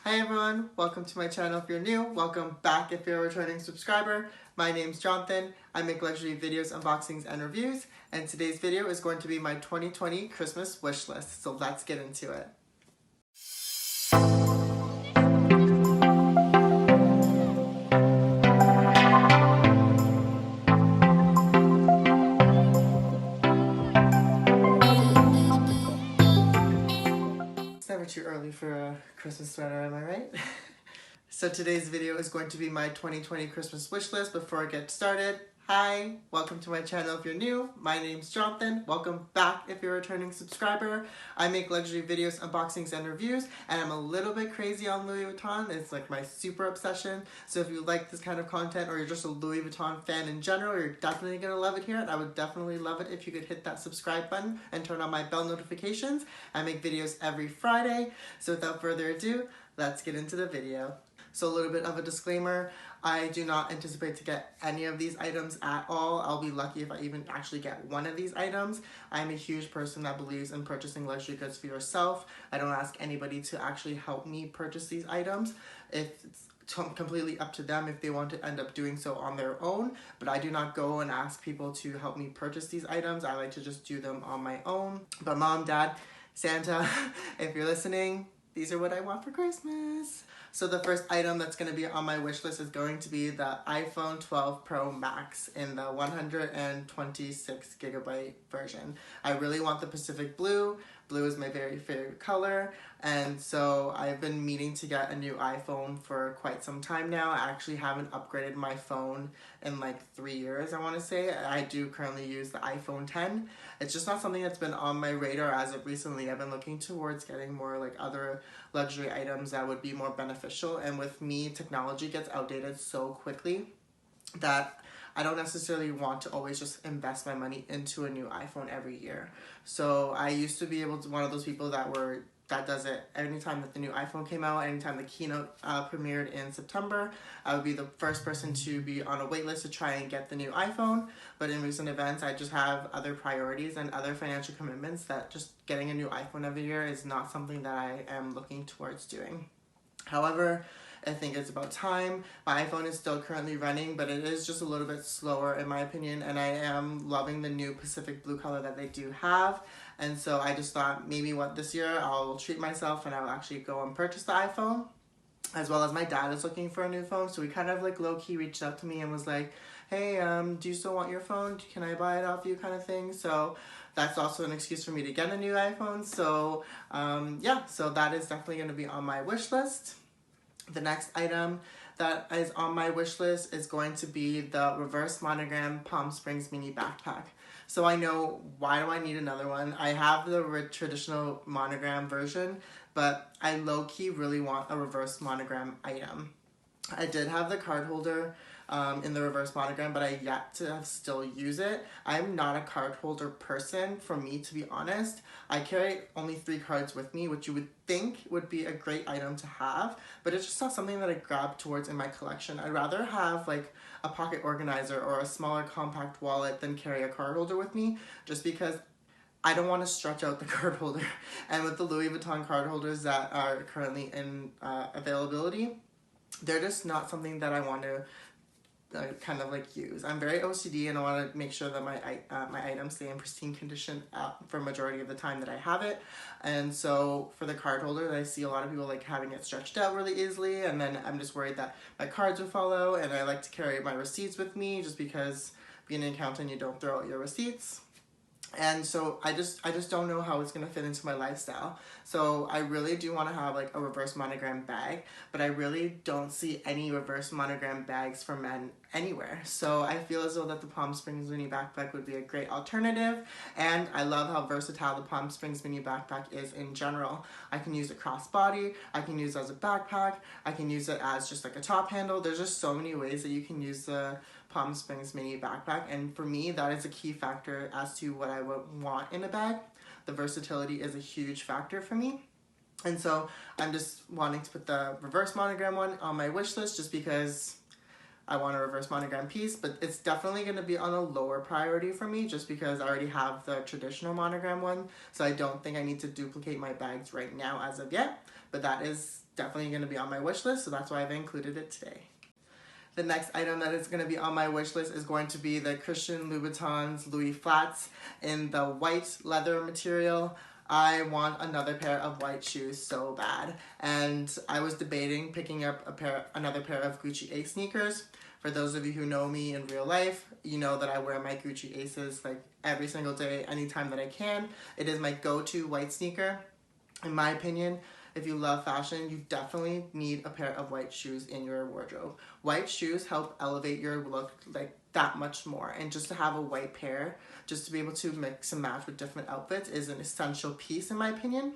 Hi everyone, welcome to my channel if you're new, welcome back if you're a returning subscriber. My name's Jonathan, I make luxury videos, unboxings, and reviews, and today's video is going to be my 2020 Christmas wish list, so let's get into it. It's never too early for a Christmas sweater, am I right? So today's video is going to be my 2020 Christmas wish list. Before I get started, hi, welcome to my channel if you're new. My name's Jonathan. Welcome back if you're a returning subscriber. I make luxury videos, unboxings, and reviews, and I'm a little bit crazy on Louis Vuitton. It's like my super obsession. So if you like this kind of content or you're just a Louis Vuitton fan in general, you're definitely going to love it here. And I would definitely love it if you could hit that subscribe button and turn on my bell notifications. I make videos every Friday. So without further ado, let's get into the video. So a little bit of a disclaimer, I do not anticipate to get any of these items at all. I'll be lucky if I even actually get one of these items. I'm a huge person that believes in purchasing luxury goods for yourself. I don't ask anybody to actually help me purchase these items. It's completely up to them if they want to end up doing so on their own, but I do not go and ask people to help me purchase these items. I like to just do them on my own. But Mom, Dad, Santa, if you're listening, these are what I want for Christmas. So the first item that's going to be on my wish list is going to be the iPhone 12 Pro Max in the 126 gigabyte version. I really want the Pacific Blue. Blue is my very favorite color, and so I've been meaning to get a new iPhone for quite some time now. I actually haven't upgraded my phone in like 3 years, I want to say. I do currently use the iPhone 10. It's just not something that's been on my radar as of recently. I've been looking towards getting more like other luxury items that would be more beneficial, and with me, technology gets outdated so quickly that I don't necessarily want to always just invest my money into a new iPhone every year. So I used to be able to, one of those people that does it anytime that the new iPhone came out, anytime the keynote premiered in September, I would be the first person to be on a wait list to try and get the new iPhone. But in recent events, I just have other priorities and other financial commitments that just getting a new iPhone every year is not something that I am looking towards doing. However, I think it's about time. My iPhone is still currently running, but it is just a little bit slower in my opinion, and I am loving the new Pacific Blue color that they do have. And so I just thought maybe this year I'll treat myself and I'll actually go and purchase the iPhone, as well as my dad is looking for a new phone. So he kind of like low-key reached out to me and was like, hey, do you still want your phone? Can I buy it off you, kind of thing? So that's also an excuse for me to get a new iPhone. So yeah, so that is definitely going to be on my wish list. The next item that is on my wish list is going to be the reverse monogram Palm Springs mini backpack. So I know, why do I need another one? I have the traditional monogram version, but I low-key really want a reverse monogram item. I did have the card holder in the reverse monogram, but I yet to still use it. I'm not a card holder person, for me, to be honest. I carry only 3 cards with me, which you would think would be a great item to have, but it's just not something that I grab towards in my collection. I'd rather have like a pocket organizer or a smaller compact wallet than carry a card holder with me, just because I don't want to stretch out the card holder. And with the Louis Vuitton card holders that are currently in availability, they're just not something that I want to kind of like use. I'm very OCD and I want to make sure that my items stay in pristine condition for majority of the time that I have it. And so for the card holder, I see a lot of people like having it stretched out really easily, and then I'm just worried that my cards would fall out. And I like to carry my receipts with me, just because being an accountant, you don't throw out your receipts. And so I just don't know how it's going to fit into my lifestyle. So I really do want to have like a reverse monogram bag, but I really don't see any reverse monogram bags for men anywhere. So I feel as though that the Palm Springs mini backpack would be a great alternative, and I love how versatile the Palm Springs mini backpack is in general. I can use it crossbody, I can use it as a backpack, I can use it as just like a top handle. There's just so many ways that you can use the Palm Springs mini backpack, and for me that is a key factor as to what I would want in a bag. The versatility is a huge factor for me, and so I'm just wanting to put the reverse monogram one on my wish list just because I want a reverse monogram piece, but it's definitely going to be on a lower priority for me just because I already have the traditional monogram one, so I don't think I need to duplicate my bags right now as of yet, but that is definitely going to be on my wish list, so that's why I've included it today. The next item that is going to be on my wish list is going to be the Christian Louboutins Louis Flats in the white leather material. I want another pair of white shoes so bad, and I was debating picking up another pair of Gucci Ace sneakers. For those of you who know me in real life, you know that I wear my Gucci Aces like every single day, anytime that I can. It is my go-to white sneaker. In my opinion, if you love fashion, you definitely need a pair of white shoes in your wardrobe. White shoes help elevate your look like that much more, and just to have a white pair, just to be able to mix and match with different outfits is an essential piece in my opinion.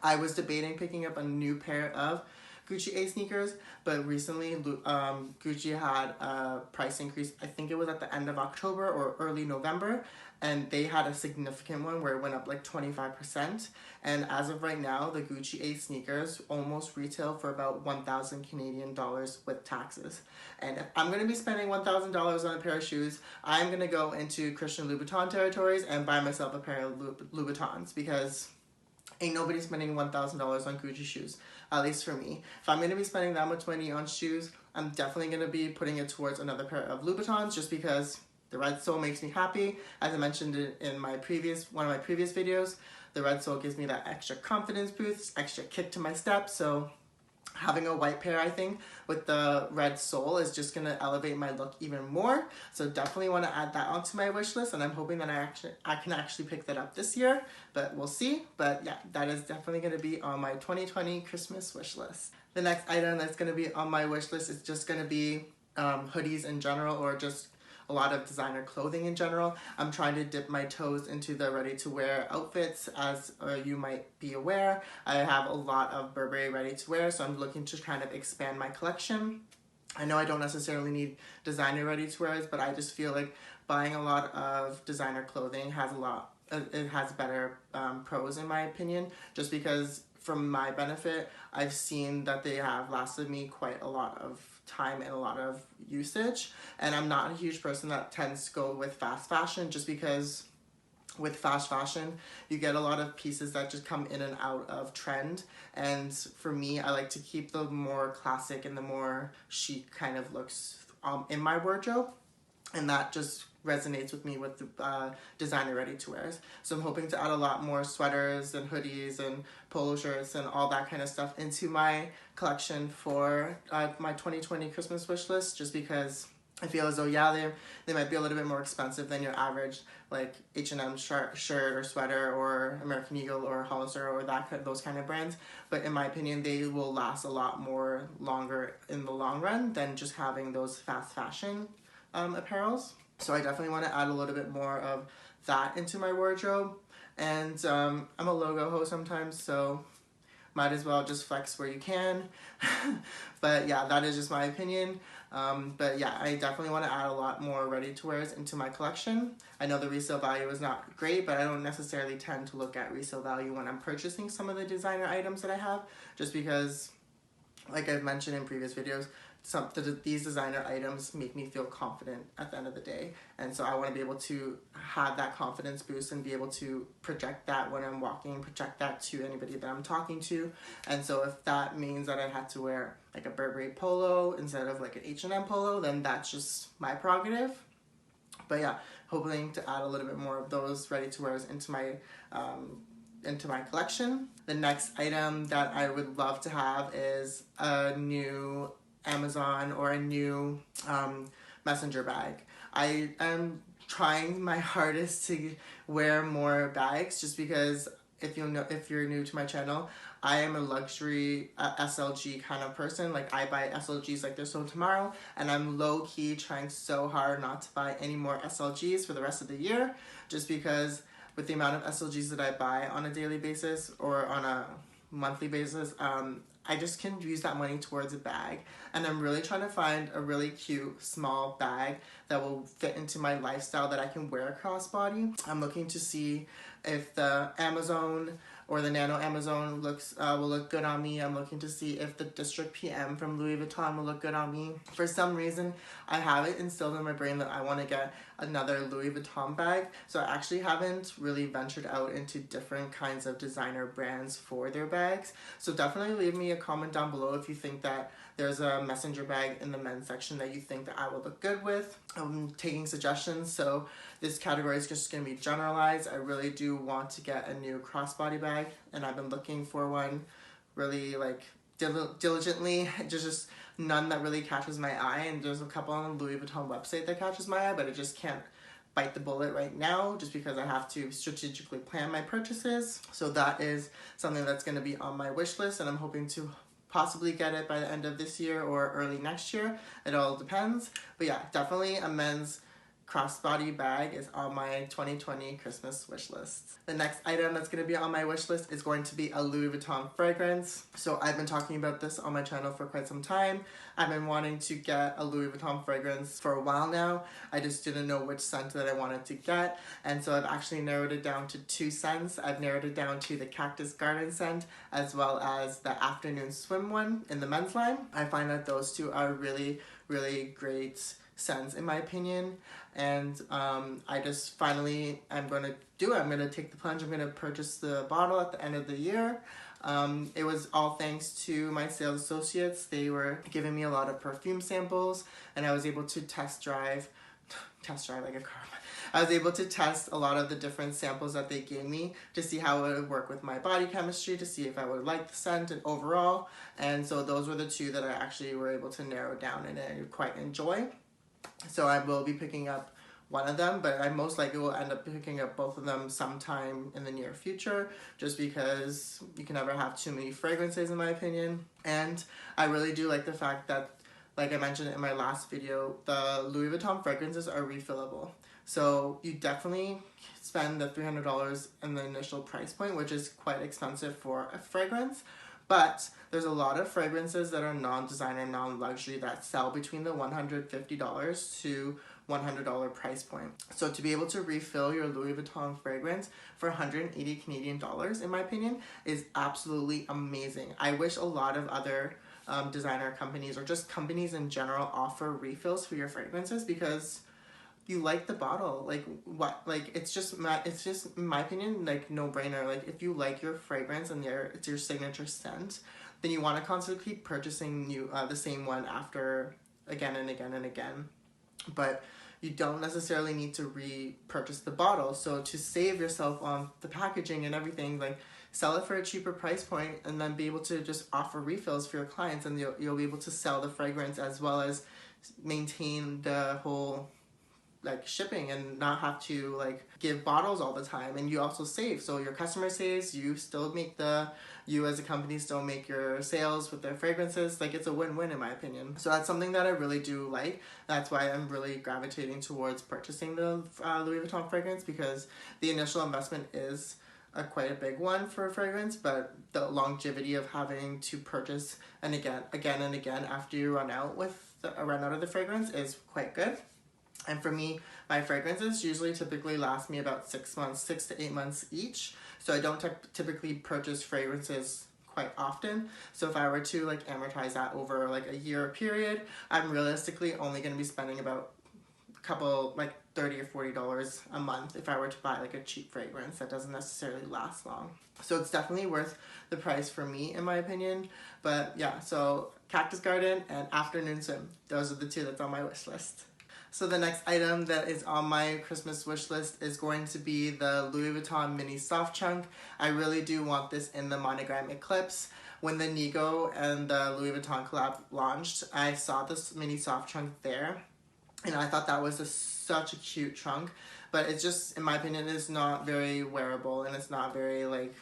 I was debating picking up a new pair of Gucci A sneakers, but recently Gucci had a price increase. I think it was at the end of October or early November, and they had a significant one where it went up like 25%. And as of right now, the Gucci A sneakers almost retail for about 1,000 Canadian dollars with taxes. And if I'm going to be spending $1,000 on a pair of shoes, I'm going to go into Christian Louboutin territories and buy myself a pair of Louboutins, because ain't nobody spending $1,000 on Gucci shoes, at least for me. If I'm going to be spending that much money on shoes, I'm definitely going to be putting it towards another pair of Louboutins, just because the red sole makes me happy. As I mentioned in one of my previous videos, the red sole gives me that extra confidence boost, extra kick to my step. So having a white pair, I think, with the red sole is just going to elevate my look even more. So definitely want to add that onto my wish list, and I'm hoping that I can actually pick that up this year, but we'll see. But yeah, that is definitely going to be on my 2020 Christmas wish list. The next item that's going to be on my wish list is just going to be hoodies in general, or just a lot of designer clothing in general. I'm trying to dip my toes into the ready-to-wear outfits. As you might be aware, I have a lot of Burberry ready-to-wear, so I'm looking to kind of expand my collection. I know I don't necessarily need designer ready-to-wears, but I just feel like buying a lot of designer clothing has it has better pros in my opinion, just because from my benefit, I've seen that they have lasted me quite a lot of time and a lot of usage. And I'm not a huge person that tends to go with fast fashion, just because with fast fashion you get a lot of pieces that just come in and out of trend, and for me, I like to keep the more classic and the more chic kind of looks in my wardrobe, and that just resonates with me with the designer ready-to-wears. So I'm hoping to add a lot more sweaters and hoodies and polo shirts and all that kind of stuff into my collection for my 2020 Christmas wish list, just because I feel as though, yeah, they might be a little bit more expensive than your average like H&M shirt or sweater or American Eagle or Hollister or those kind of brands, but in my opinion, they will last a lot more longer in the long run than just having those fast fashion apparels. So I definitely want to add a little bit more of that into my wardrobe. And I'm a logo hoe sometimes, so might as well just flex where you can. But yeah, that is just my opinion. But yeah, I definitely want to add a lot more ready-to-wears into my collection. I know the resale value is not great, but I don't necessarily tend to look at resale value when I'm purchasing some of the designer items that I have, just because, like I've mentioned in previous videos, these designer items make me feel confident at the end of the day, and so I want to be able to have that confidence boost and be able to project that when I'm walking, project that to anybody that I'm talking to. And so if that means that I had to wear like a Burberry polo instead of like an H&M polo, then that's just my prerogative. But yeah, hoping to add a little bit more of those ready-to-wears into my collection. The next item that I would love to have is a new Amazon or a new messenger bag. I am trying my hardest to wear more bags, just because if you're new to my channel, I am a luxury SLG kind of person. Like, I buy SLGs like there's no tomorrow, and I'm low-key trying so hard not to buy any more SLGs for the rest of the year, just because with the amount of SLGs that I buy on a daily basis or on a monthly basis, I just can use that money towards a bag. And I'm really trying to find a really cute small bag that will fit into my lifestyle that I can wear crossbody. I'm looking to see if the Amazon or the Nano Amazon will look good on me. I'm looking to see if the District PM from Louis Vuitton will look good on me. For some reason, I have it instilled in my brain that I want to get another Louis Vuitton bag. So I actually haven't really ventured out into different kinds of designer brands for their bags. So definitely leave me a comment down below if you think that there's a messenger bag in the men's section that you think that I will look good with. I'm taking suggestions, so this category is just going to be generalized. I really do want to get a new crossbody bag, and I've been looking for one really like diligently. Just none that really catches my eye, and there's a couple on the Louis Vuitton website that catches my eye, but I just can't bite the bullet right now just because I have to strategically plan my purchases. So that is something that's going to be on my wish list, and I'm hoping to possibly get it by the end of this year or early next year. It all depends. But yeah, definitely a men's crossbody bag is on my 2020 Christmas wish list. The next item that's going to be on my wish list is going to be a Louis Vuitton fragrance. So I've been talking about this on my channel for quite some time. I've been wanting to get a Louis Vuitton fragrance for a while now. I just didn't know which scent that I wanted to get, and so I've actually narrowed it down to 2 scents. I've narrowed it down to the Cactus Garden scent as well as the Afternoon Swim one in the men's line. I find that those two are really, really great scents in my opinion, and I just finally I'm going to do it. I'm going to take the plunge. I'm going to purchase the bottle at the end of the year. It was all thanks to my sales associates. They were giving me a lot of perfume samples, and I was able to test drive like a car. I was able to test a lot of the different samples that they gave me to see how it would work with my body chemistry, to see if I would like the scent and overall. And so those were the 2 that I actually were able to narrow down and I quite enjoy. So I will be picking up one of them, but I most likely will end up picking up both of them sometime in the near future, just because you can never have too many fragrances in my opinion. And I really do like the fact that, like I mentioned in my last video, the Louis Vuitton fragrances are refillable. So you definitely spend the $300 in the initial price point, which is quite expensive for a fragrance. But there's a lot of fragrances that are non-designer, non-luxury that sell between the $150 to $100 price point. So to be able to refill your Louis Vuitton fragrance for 180 Canadian dollars, in my opinion, is absolutely amazing. I wish a lot of other designer companies or just companies in general offer refills for your fragrances, because you like the bottle, like what, like it's just in my opinion like no brainer. Like if you like your fragrance and it's your signature scent, then you want to constantly keep purchasing the same one after again and again and again. But you don't necessarily need to repurchase the bottle. So to save yourself on the packaging and everything, like sell it for a cheaper price point and then be able to just offer refills for your clients, and you'll be able to sell the fragrance as well as maintain the whole like shipping and not have to like give bottles all the time. And you also save, so your customer saves, you still make you as a company still make your sales with their fragrances. Like it's a win-win in my opinion. So that's something that I really do like. That's why I'm really gravitating towards purchasing the Louis Vuitton fragrance, because the initial investment is quite a big one for a fragrance, but the longevity of having to purchase and again and again after you run out of the fragrance is quite good. And for me, my fragrances typically last me about 6 months, 6 to 8 months each. So I don't typically purchase fragrances quite often. So if I were to like amortize that over like a year period, I'm realistically only going to be spending about a couple, like $30 or $40 a month if I were to buy like a cheap fragrance that doesn't necessarily last long. So it's definitely worth the price for me in my opinion. But yeah, so Cactus Garden and Afternoon Swim, those are the 2 that's on my wish list. So the next item that is on my Christmas wish list is going to be the Louis Vuitton Mini Soft Trunk. I really do want this in the Monogram Eclipse. When the Nigo and the Louis Vuitton collab launched, I saw this mini soft trunk there, and I thought that was such a cute trunk, but it's just, in my opinion, it's not very wearable, and it's not very like,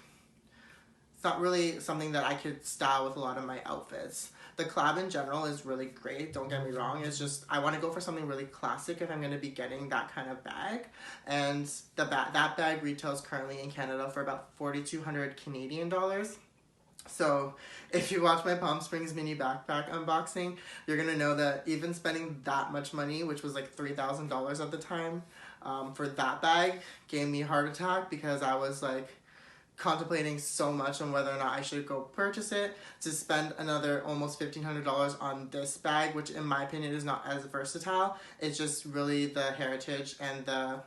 it's not really something that I could style with a lot of my outfits. The collab in general is really great, don't get me wrong. It's just, I want to go for something really classic if I'm going to be getting that kind of bag. And that bag retails currently in Canada for about 4,200 Canadian dollars. So if you watch my Palm Springs mini backpack unboxing, you're going to know that even spending that much money, which was like $3,000 at the time, for that bag gave me a heart attack, because I was like, contemplating so much on whether or not I should go purchase it, to spend another almost $1,500 on this bag, which in my opinion is not as versatile. It's just really the heritage and the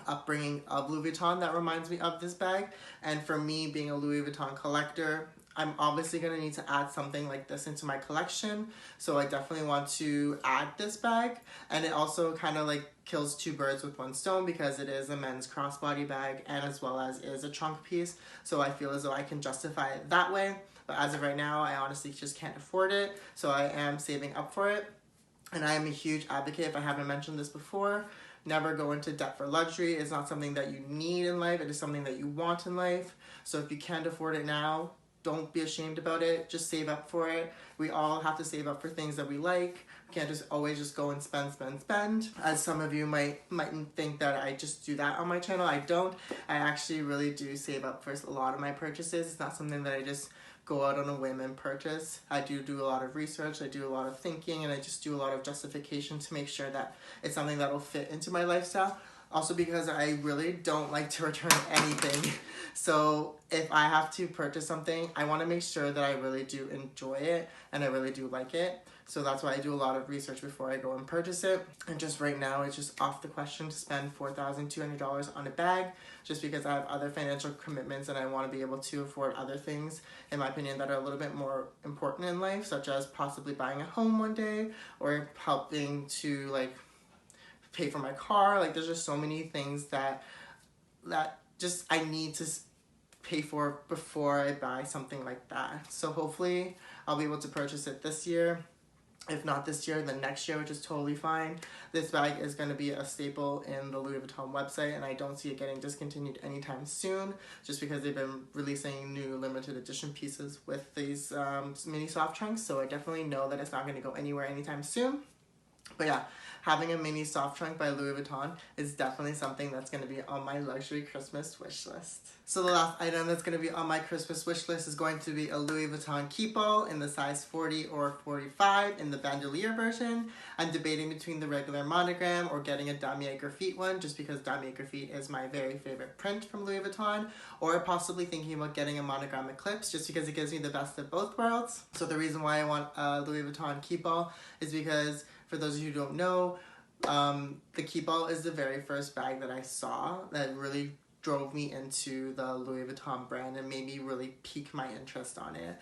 upbringing of Louis Vuitton that reminds me of this bag. And for me, being a Louis Vuitton collector, I'm obviously going to need to add something like this into my collection, so I definitely want to add this bag. And it also kind of like kills two birds with one stone, because it is a men's crossbody bag and as well as is a trunk piece, so I feel as though I can justify it that way. But as of right now, I honestly just can't afford it, so I am saving up for it. And I am a huge advocate, if I haven't mentioned this before, never go into debt for luxury. It's not something that you need in life, it is something that you want in life. So if you can't afford it now, don't be ashamed about it. Just save up for it. We all have to save up for things that we like. We can't just always just go and spend. As some of you mightn't think that I just do that on my channel. I don't. I actually really do save up for a lot of my purchases. It's not something that I just go out on a whim and purchase. I do a lot of research, I do a lot of thinking, and I just do a lot of justification to make sure that it's something that will fit into my lifestyle. Also because I really don't like to return anything. So if I have to purchase something, I want to make sure that I really do enjoy it and I really do like it. So that's why I do a lot of research before I go and purchase it. And just right now, it's just off the question to spend $4,200 on a bag, just because I have other financial commitments and I want to be able to afford other things, in my opinion, that are a little bit more important in life, such as possibly buying a home one day or helping to like pay for my car. Like there's just so many things that just I need to pay for before I buy something like that. So hopefully I'll be able to purchase it this year. If not this year, then next year, which is totally fine. This bag is going to be a staple in the Louis Vuitton website, and I don't see it getting discontinued anytime soon, just because they've been releasing new limited edition pieces with these mini soft trunks, so I definitely know that it's not going to go anywhere anytime soon. But yeah, having a mini soft trunk by Louis Vuitton is definitely something that's going to be on my luxury Christmas wish list. So the last item that's going to be on my Christmas wish list is going to be a Louis Vuitton Quipo in the size 40 or 45 in the bandolier version. I'm debating between the regular monogram or getting a damier graphite one, just because damier graphite is my very favorite print from Louis Vuitton, or possibly thinking about getting a monogram eclipse, just because it gives me the best of both worlds. So the reason why I want a Louis Vuitton Quipo is because, for those of you who don't know, the Quipo is the very first bag that I saw that really drove me into the Louis Vuitton brand and made me really pique my interest on it.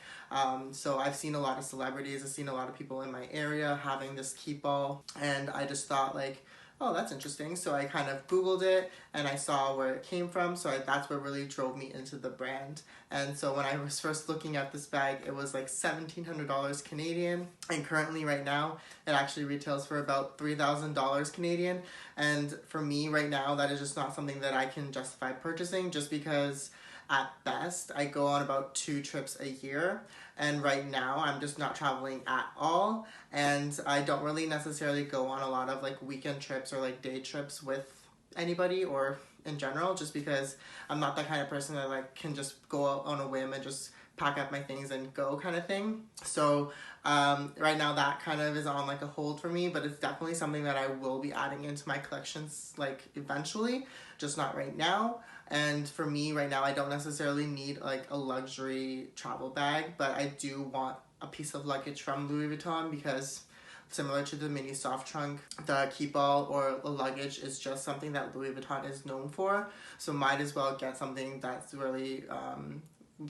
So I've seen a lot of celebrities, I've seen a lot of people in my area having this Quipo, and I just thought like, oh, that's interesting. So I kind of Googled it and I saw where it came from. So that's what really drove me into the brand. And so when I was first looking at this bag, it was like $1,700 Canadian. And currently right now, it actually retails for about $3,000 Canadian. And for me right now, that is just not something that I can justify purchasing, just because at best, I go on about 2 trips a year, and right now I'm just not traveling at all, and I don't really necessarily go on a lot of like weekend trips or like day trips with anybody or in general, just because I'm not that kind of person that like can just go out on a whim and just pack up my things and go kind of thing. So right now that kind of is on like a hold for me, but it's definitely something that I will be adding into my collections like eventually, just not right now. And for me right now, I don't necessarily need like a luxury travel bag, but I do want a piece of luggage from Louis Vuitton, because similar to the mini soft trunk, the Quipo or the luggage is just something that Louis Vuitton is known for. So might as well get something that's really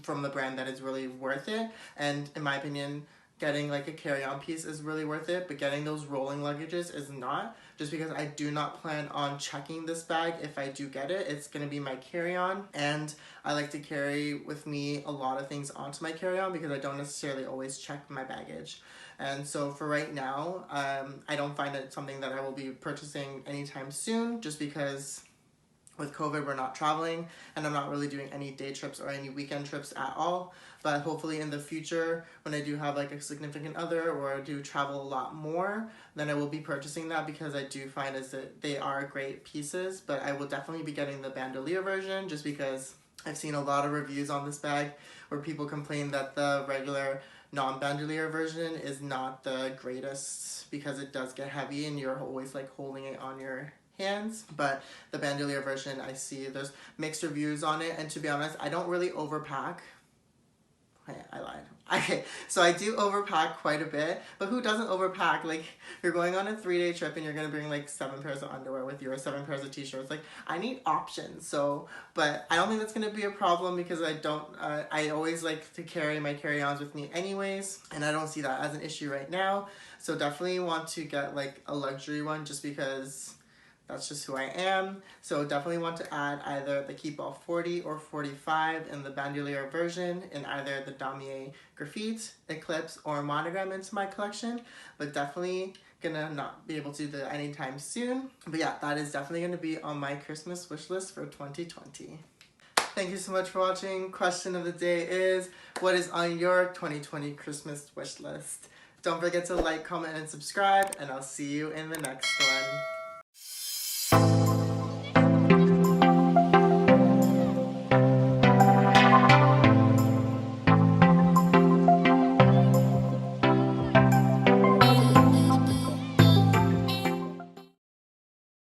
from the brand that is really worth it. And in my opinion, getting like a carry-on piece is really worth it, but getting those rolling luggages is not, just because I do not plan on checking this bag. If I do get it, it's going to be my carry-on, and I like to carry with me a lot of things onto my carry-on because I don't necessarily always check my baggage. And so for right now, I don't find it something that I will be purchasing anytime soon, just because with COVID, we're not traveling, and I'm not really doing any day trips or any weekend trips at all. But hopefully in the future, when I do have like a significant other or do travel a lot more, then I will be purchasing that, because I do find is that they are great pieces. But I will definitely be getting the bandolier version, just because I've seen a lot of reviews on this bag where people complain that the regular non-bandolier version is not the greatest, because it does get heavy and you're always like holding it on your pants, but the bandolier version, I see there's mixed reviews on it, and to be honest, I don't really overpack. I lied. Okay, so I do overpack quite a bit, but who doesn't overpack? Like, you're going on a 3-day trip and you're gonna bring like 7 pairs of underwear with you or 7 pairs of t-shirts. Like, I need options. So, but I don't think that's gonna be a problem because I always like to carry my carry-ons with me anyways, and I don't see that as an issue right now. So definitely want to get like a luxury one just because that's just who I am. So definitely want to add either the Quipo 40 or 45 in the bandolier version in either the Damier Graphite, Eclipse, or Monogram into my collection. But definitely gonna not be able to do that anytime soon. But yeah, that is definitely gonna be on my Christmas wish list for 2020. Thank you so much for watching. Question of the day is, what is on your 2020 Christmas wish list? Don't forget to like, comment, and subscribe, and I'll see you in the next one.